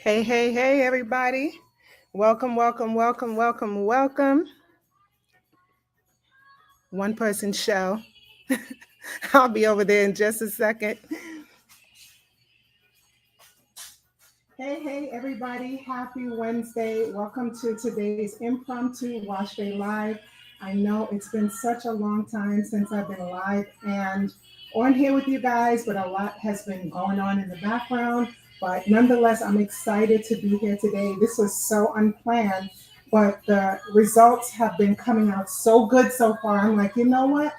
Hey, hey, hey, everybody. Welcome, welcome, welcome, welcome, welcome. One person show. I'll be over there in just a second. Hey, hey, everybody. Happy Wednesday. Welcome to today's impromptu Wash Day Live. I know it's been such a long time since I've been live and on here with you guys, but a lot has been going on in the background. But nonetheless, I'm excited to be here today. This was so unplanned, but the results have been coming out so good so far. I'm like, you know what?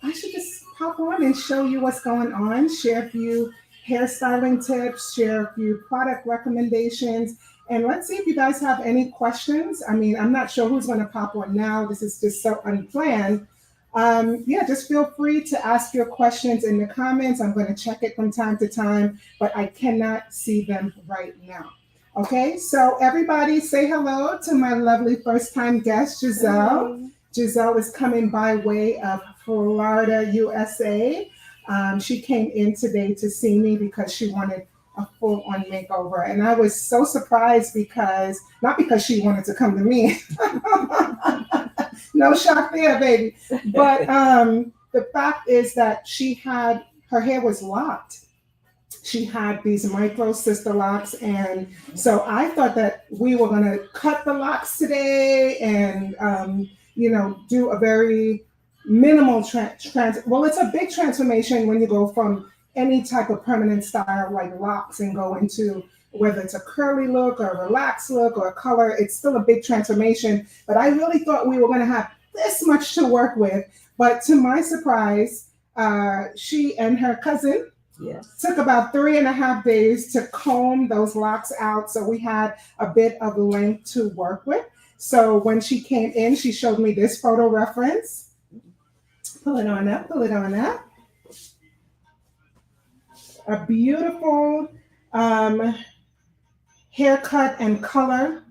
I should just pop on and show you what's going on, share a few hairstyling tips, share a few product recommendations, and let's see if you guys have any questions. I mean, I'm not sure who's going to pop on now. This is just so unplanned. Yeah, just feel free to ask your questions in the comments. I'm going to check it from time to time, but I cannot see them right now. Okay, so everybody say hello to my lovely first time guest, Giselle. Hello. Giselle is coming by way of Florida, USA. She came in today to see me because she wanted a full on makeover. And I was so surprised because, not because she wanted to come to me, no shock there, baby. But the fact is that her hair was locked. She had these micro sister locks. And so I thought that we were going to cut the locks today and, do a very minimal well, it's a big transformation when you go from any type of permanent style like locks and go into whether it's a curly look or a relaxed look or a color. It's still a big transformation, but I really thought we were going to have this much to work with. But to my surprise, she and her cousin took about 3.5 days to comb those locks out, so we had a bit of length to work with. So when she came in, she showed me this photo reference. Pull it on up, pull it on up. A beautiful haircut and color.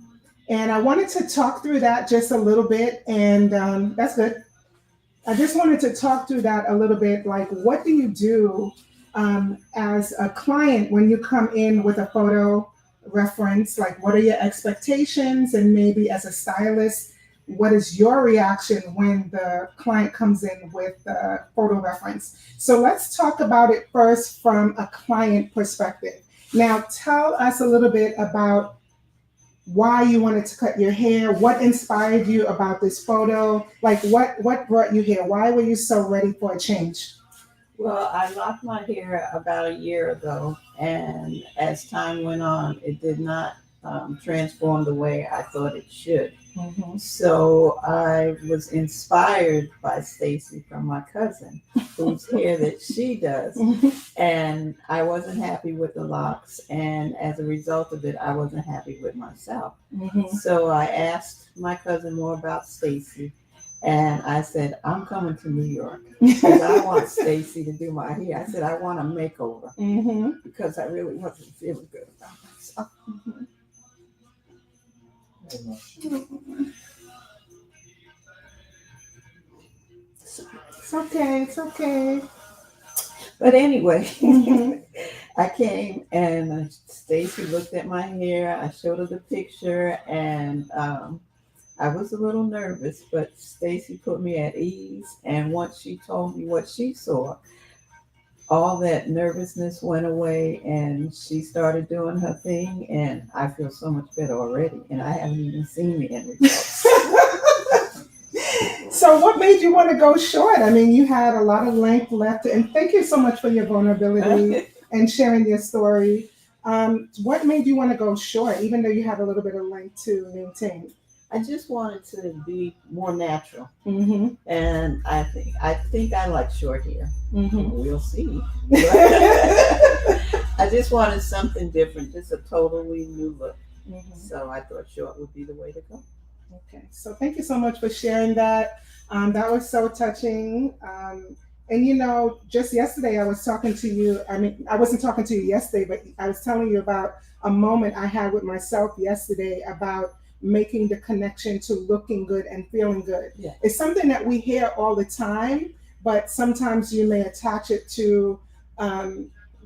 And I wanted to talk through that just a little bit. And that's good. I just wanted to talk through that a little bit. Like, what do you do as a client when you come in with a photo reference? Like, what are your expectations? And maybe as a stylist, what is your reaction when the client comes in with the photo reference? So let's talk about it first from a client perspective. Now, tell us a little bit about why you wanted to cut your hair, what inspired you about this photo, like what brought you here? Why were you so ready for a change? Well, I locked my hair about a year ago, and as time went on, it did not transform the way I thought it should. Mm-hmm. So I was inspired by Stacey from my cousin, whose hair that she does, and I wasn't happy with the locks, and as a result of it, I wasn't happy with myself. Mm-hmm. So I asked my cousin more about Stacey. And I said, I'm coming to New York because I want Stacey to do my hair. I said, I want a makeover because I really wasn't feeling good about myself. It's okay, it's okay. But anyway, I came and Stacey looked at my hair. I showed her the picture and I was a little nervous, but Stacey put me at ease. And once she told me what she saw, all that nervousness went away and she started doing her thing. And I feel so much better already. And I haven't even seen the end results. So what made you want to go short? I mean, you had a lot of length left. And thank you so much for your vulnerability and sharing your story. What made you want to go short, even though you had a little bit of length to maintain? I just wanted to be more natural, and I think I like short hair. We'll see. I just wanted something different, just a totally new look. So I thought short would be the way to go. Okay, so thank you so much for sharing that. That was so touching. And just yesterday I was talking to you. I mean, I wasn't talking to you yesterday, but I was telling you about a moment I had with myself yesterday about making the connection to looking good and feeling good. Yeah. It's something that we hear all the time, but sometimes you may attach it to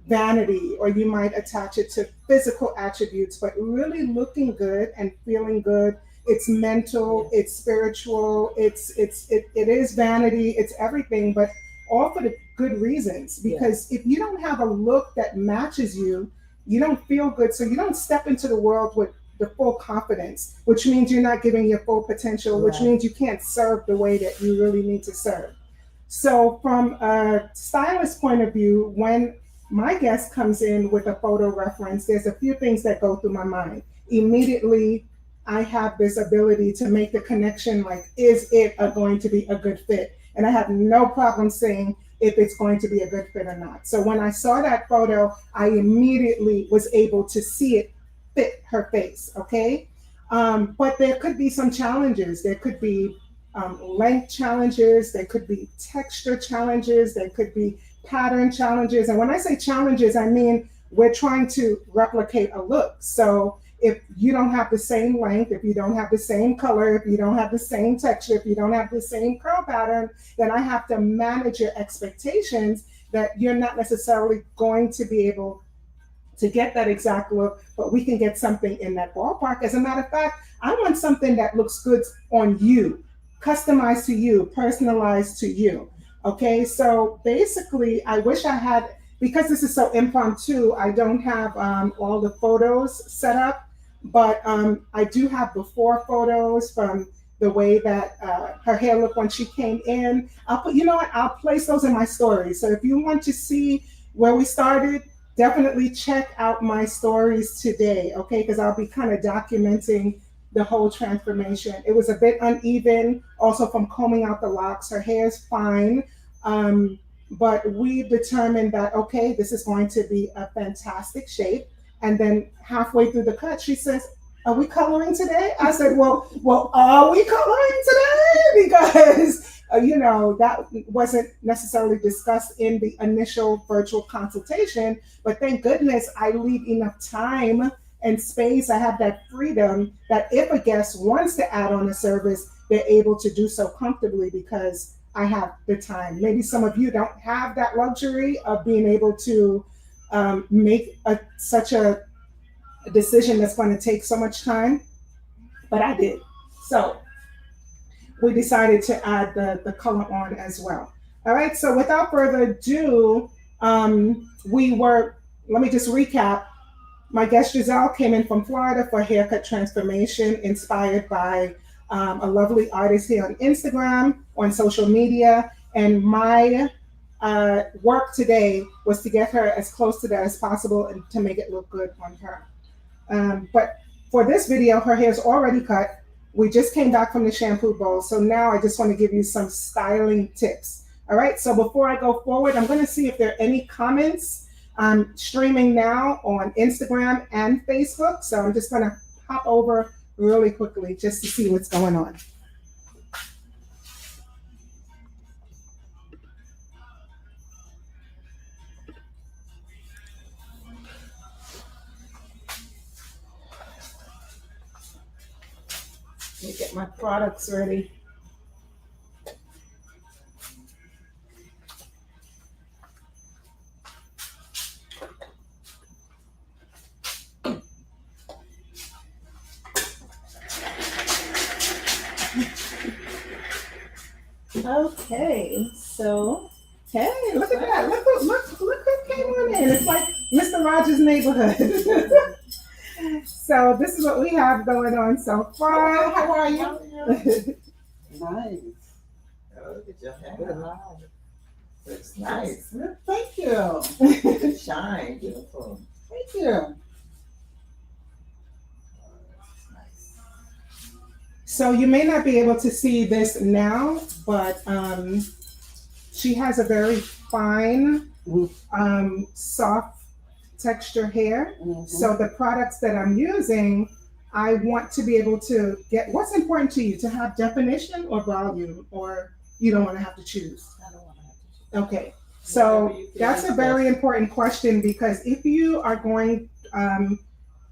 vanity, or you might attach it to physical attributes, but really looking good and feeling good. It's mental, it's spiritual, it is vanity, it's everything, but all for the good reasons. Because if you don't have a look that matches you, you don't feel good. So you don't step into the world with the full confidence, which means you're not giving your full potential, which means you can't serve the way that you really need to serve. So from a stylist point of view, when my guest comes in with a photo reference, there's a few things that go through my mind. Immediately, I have this ability to make the connection, like, is it going to be a good fit? And I have no problem saying if it's going to be a good fit or not. So when I saw that photo, I immediately was able to see it fit her face, okay? But there could be some challenges. There could be length challenges, there could be texture challenges, there could be pattern challenges. And when I say challenges, I mean we're trying to replicate a look. So if you don't have the same length, if you don't have the same color, if you don't have the same texture, if you don't have the same curl pattern, then I have to manage your expectations that you're not necessarily going to be able to get that exact look, but we can get something in that ballpark. As a matter of fact, I want something that looks good on you, customized to you, personalized to you. Okay, so basically, I wish I had, because this is so impromptu, I don't have all the photos set up, but I do have before photos from the way that her hair looked when she came in. You know what, I'll place those in my stories. So if you want to see where we started, definitely check out my stories today, okay? Because I'll be kind of documenting the whole transformation. It was a bit uneven, also from combing out the locks. Her hair is fine, but we determined that, okay, this is going to be a fantastic shape. And then halfway through the cut, she says, "Are we coloring today?" I said, well, are we coloring today? Because, that wasn't necessarily discussed in the initial virtual consultation, but thank goodness I leave enough time and space. I have that freedom that if a guest wants to add on a service, they're able to do so comfortably because I have the time. Maybe some of you don't have that luxury of being able to make such a decision that's going to take so much time, but I did. So we decided to add the color on as well. All right, so without further ado, let me just recap. My guest Giselle came in from Florida for haircut transformation, inspired by a lovely artist here on Instagram, on social media. And my work today was to get her as close to that as possible and to make it look good on her. But for this video, her hair's already cut. We just came back from the shampoo bowl. So now I just want to give you some styling tips. All right, so before I go forward, I'm going to see if there are any comments. I'm streaming now on Instagram and Facebook. So I'm just going to hop over really quickly just to see what's going on. Let me get my products ready. Okay, so hey, look at that! Look who came on in. It's like Mr. Rogers' Neighborhood. So this is what we have going on so far. How are you? Nice. Oh, look at your hair. Looks nice. Thank you. Shine, beautiful. Thank you. So you may not be able to see this now, but she has a very fine, soft texture hair. Mm-hmm. So the products that I'm using, I want to be able to get, what's important to you, to have definition or volume, or you don't want to have to choose? I don't want to have to. Okay, so that's a very important question, because if you are going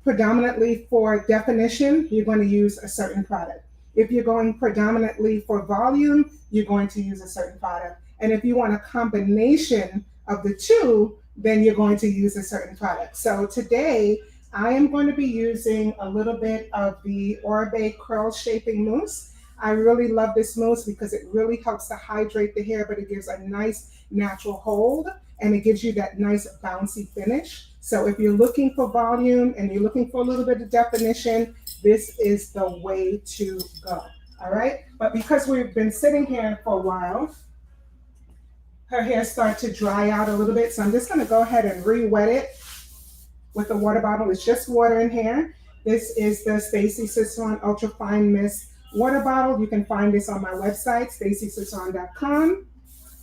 predominantly for definition, you're going to use a certain product. If you're going predominantly for volume, you're going to use a certain product. And if you want a combination of the two, then you're going to use a certain product. So today I am going to be using a little bit of the Orbe Curl Shaping Mousse. I really love this mousse because it really helps to hydrate the hair, but it gives a nice natural hold and it gives you that nice bouncy finish. So if you're looking for volume and you're looking for a little bit of definition, this is the way to go. All right. But because we've been sitting here for a while, her hair started to dry out a little bit. So I'm just going to go ahead and re-wet it with the water bottle. It's just water in here. This is the Stacey Sisson Ultra Fine Mist water bottle. You can find this on my website, staceysisson.com.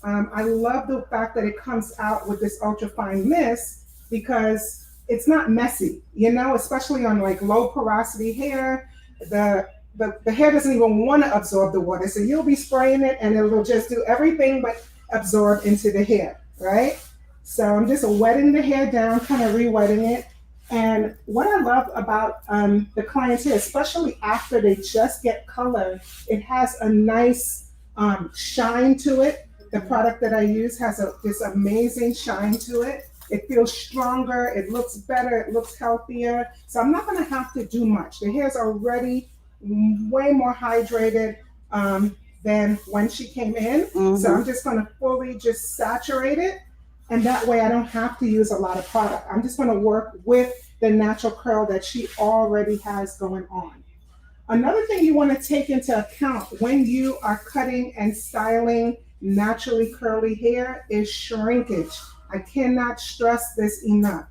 I love the fact that it comes out with this ultra fine mist because it's not messy, you know, especially on like low porosity hair. The hair doesn't even want to absorb the water. So you'll be spraying it and it will just do everything but absorb into the hair, right? So I'm just wetting the hair down, kind of re-wetting it. And what I love about the client's hair, especially after they just get color, it has a nice shine to it. The product that I use has this amazing shine to it. It feels stronger, it looks better, it looks healthier. So I'm not gonna have to do much. The hair's already way more hydrated than when she came in. Mm-hmm. So I'm just gonna fully just saturate it. And that way I don't have to use a lot of product. I'm just gonna work with the natural curl that she already has going on. Another thing you wanna take into account when you are cutting and styling naturally curly hair is shrinkage. I cannot stress this enough.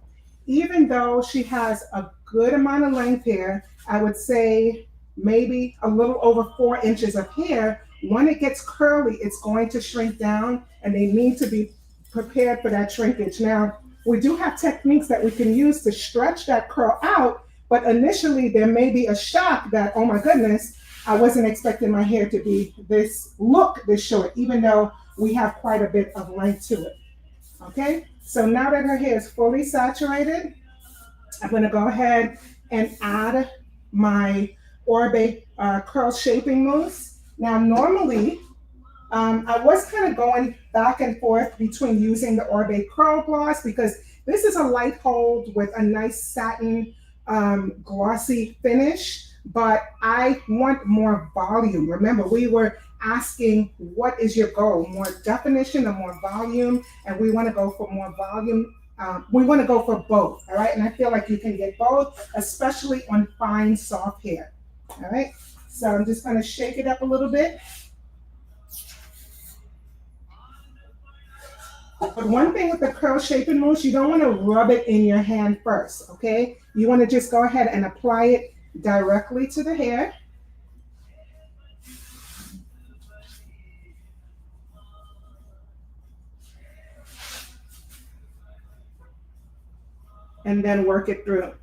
Even though she has a good amount of length hair, I would say maybe a little over 4 inches of hair, when it gets curly, it's going to shrink down and they need to be prepared for that shrinkage. Now, we do have techniques that we can use to stretch that curl out, but initially there may be a shock that, oh my goodness, I wasn't expecting my hair to be this short, even though we have quite a bit of length to it. Okay, so now that her hair is fully saturated, I'm going to go ahead and add my Orbe Curl Shaping Mousse. Now, normally, I was kind of going back and forth between using the Orbe Curl Gloss because this is a light hold with a nice satin glossy finish, but I want more volume. Remember, we were asking what is your goal, more definition or more volume, and we want to go for more volume. We want to go for both, all right? And I feel like you can get both, especially on fine, soft hair, all right? So I'm just going to shake it up a little bit. But one thing with the curl shaping mousse, you don't want to rub it in your hand first, okay? You want to just go ahead and apply it directly to the hair. And then work it through.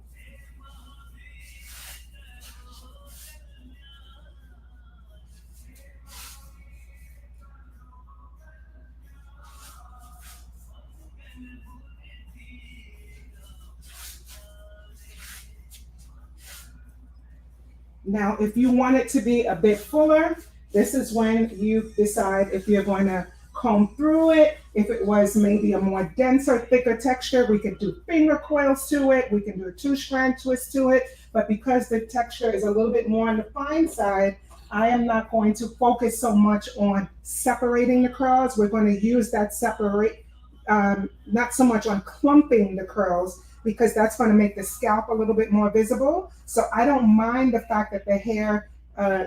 Now, if you want it to be a bit fuller, this is when you decide if you're going to comb through it. If it was maybe a more denser, thicker texture, we could do finger coils to it. We can do a 2-strand twist to it. But because the texture is a little bit more on the fine side, I am not going to focus so much on separating the curls. We're going to use that separate, not so much on clumping the curls, because that's going to make the scalp a little bit more visible. So I don't mind the fact that the hair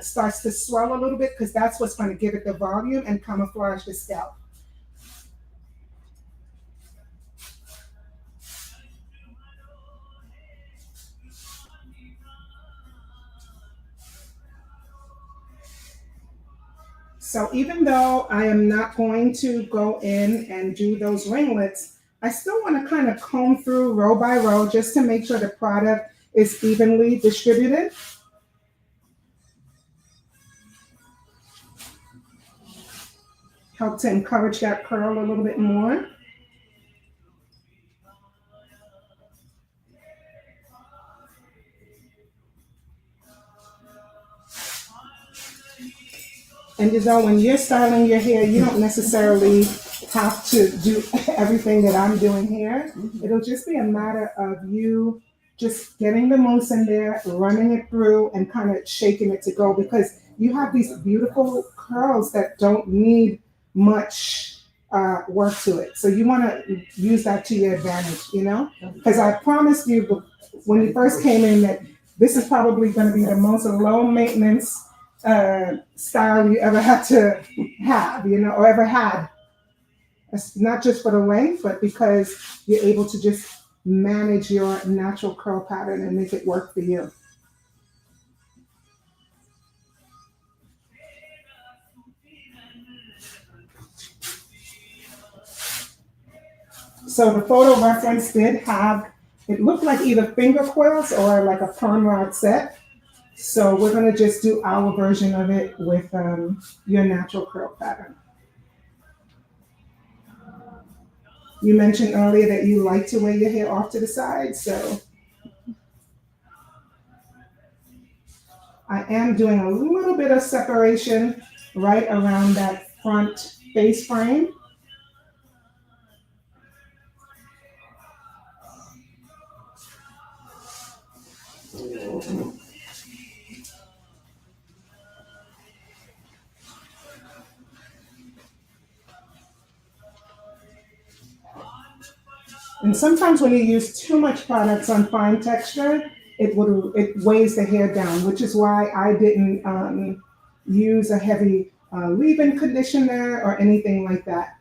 starts to swell a little bit, because that's what's going to give it the volume and camouflage the scalp. So even though I am not going to go in and do those ringlets, I still want to kind of comb through row by row just to make sure the product is evenly distributed. Help to encourage that curl a little bit more. And you know, when you're styling your hair, you don't necessarily have to do everything that I'm doing here. Mhm. It'll just be a matter of you just getting the mousse in there, running it through, and kind of shaking it to go because you have these beautiful curls that don't need much work to it. So you want to use that to your advantage, you know? Because I promised you when you first came in that this is probably going to be the most low maintenance style you ever had to have, you know, or ever had. It's not just for the length, but because you're able to just manage your natural curl pattern and make it work for you. So the photo reference did have, it looked like either finger quills or like a perm rod set. So we're gonna just do our version of it with your natural curl pattern. You mentioned earlier that you like to wear your hair off to the side, so I am doing a little bit of separation right around that front face frame. And sometimes when you use too much products on fine texture, it weighs the hair down, which is why I didn't use a heavy leave-in conditioner or anything like that.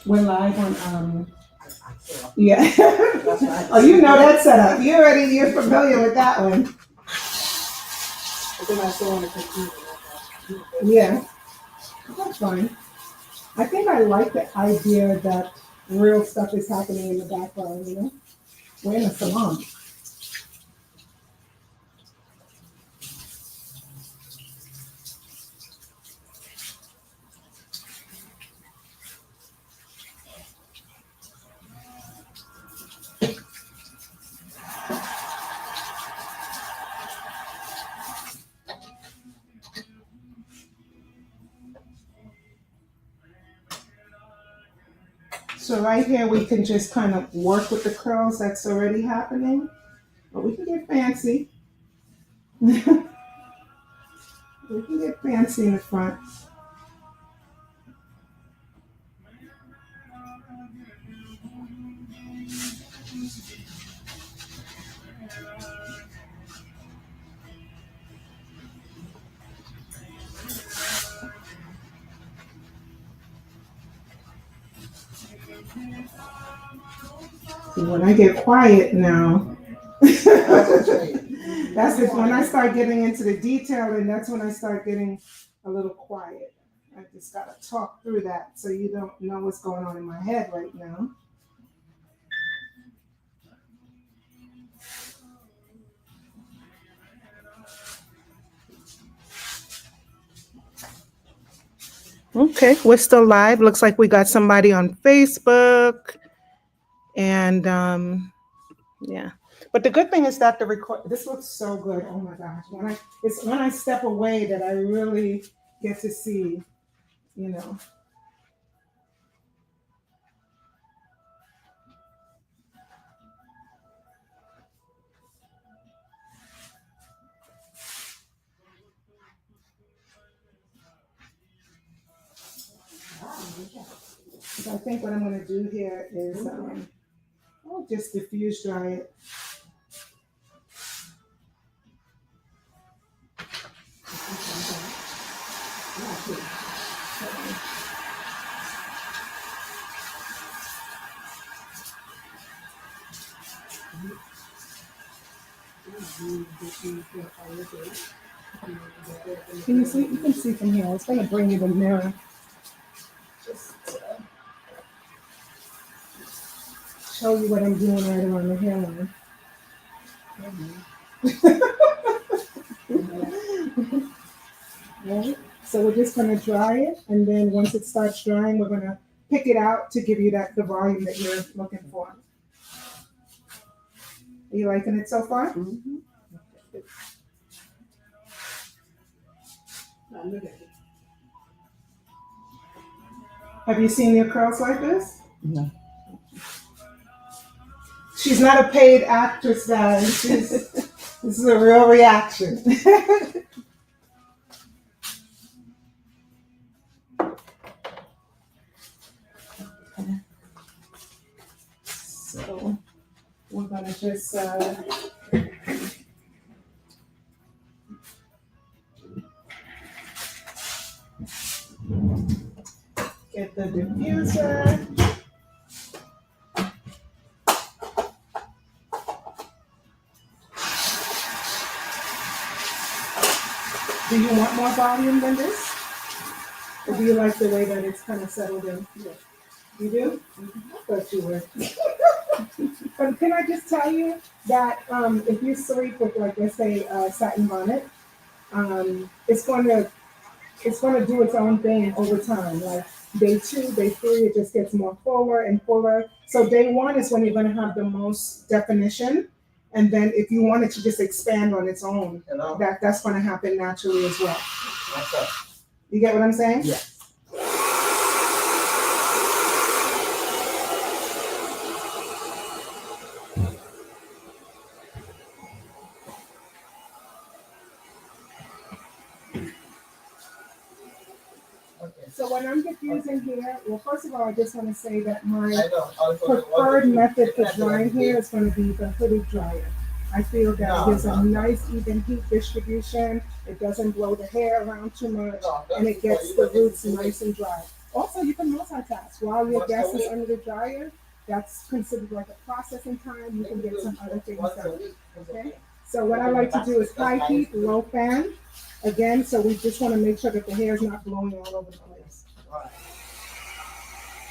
We're live on yeah. Oh, you know that setup. You're familiar with that one. But then I saw on the computer. Yeah, that's fine. I think I like the idea that real stuff is happening in the background, you know? We're in a salon. So right here, we can just kind of work with the curls that's already happening, but we can get fancy. We can get fancy in the front. And when I get quiet now, that's it. When I start getting into the detail, and that's when I start getting a little quiet. I just gotta talk through that so you don't know what's going on in my head right now. Okay, we're still live. Looks like we got somebody on Facebook. And yeah. But the good thing is that the record this looks so good. Oh my gosh. It's when I step away that I really get to see, you know. So I think what I'm gonna do here is I'll just diffuse dry it. Can you see? You can see from here. It's gonna bring you the mirror. Just show you what I'm doing right around the hairline. Right? So we're just gonna dry it, and then once it starts drying, we're gonna pick it out to give you the volume that you're looking for. Are you liking it so far? Mhm. Now look at it. Have you seen your curls like this? No. She's not a paid actress, guys. This is a real reaction. So we're gonna just get the diffuser. Do you want more volume than this? Or do you like the way that it's kind of settled in? Yeah. You do? I thought you would. But can I just tell you that if you sleep with, like, let's say, a satin bonnet, it's going to do its own thing over time. Like day 2, day 3, it just gets more fuller and fuller. So day 1 is when you're going to have the most definition, and then if you want it to just expand on its own, Hello? that's going to happen naturally as well. What's up? You get what I'm saying? Yeah. Okay. So when I'm diffusing here, well, first of all, I just want to say that my I know. preferred method for drying hair is going to be the hooded dryer. I feel that it gives a nice even heat distribution. It doesn't blow the hair around too much, and it gets the roots nice and dry. Also, you can multitask while your guest is under the dryer. That's considered like a processing time. You can get some other things done. Okay. So what I like to do is high heat, low fan. Again, so we just want to make sure that the hair is not blowing all over the place. Alright.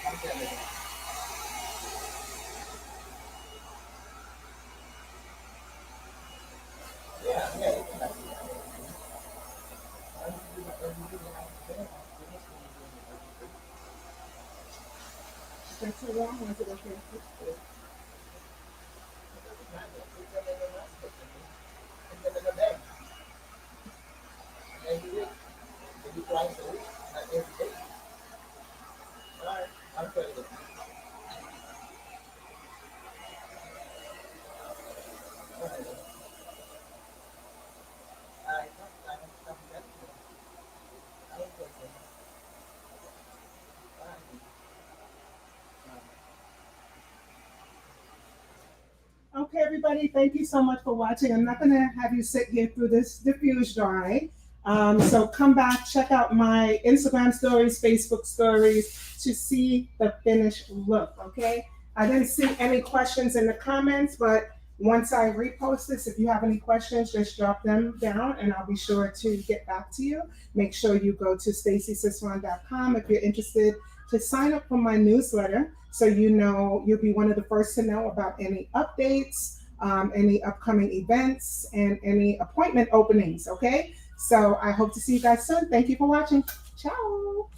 Okay. Yeah. That's so wrong, or is it okay? Okay, everybody, thank you so much for watching. I'm not going to have you sit here through this diffuse dry. So come back, check out my Instagram stories, Facebook stories to see the finished look, okay? I didn't see any questions in the comments, but once I repost this, if you have any questions, just drop them down and I'll be sure to get back to you. Make sure you go to stacyciswan.com if you're interested to sign up for my newsletter, so you know you'll be one of the first to know about any updates, any upcoming events, and any appointment openings, okay? So I hope to see you guys soon. Thank you for watching. Ciao.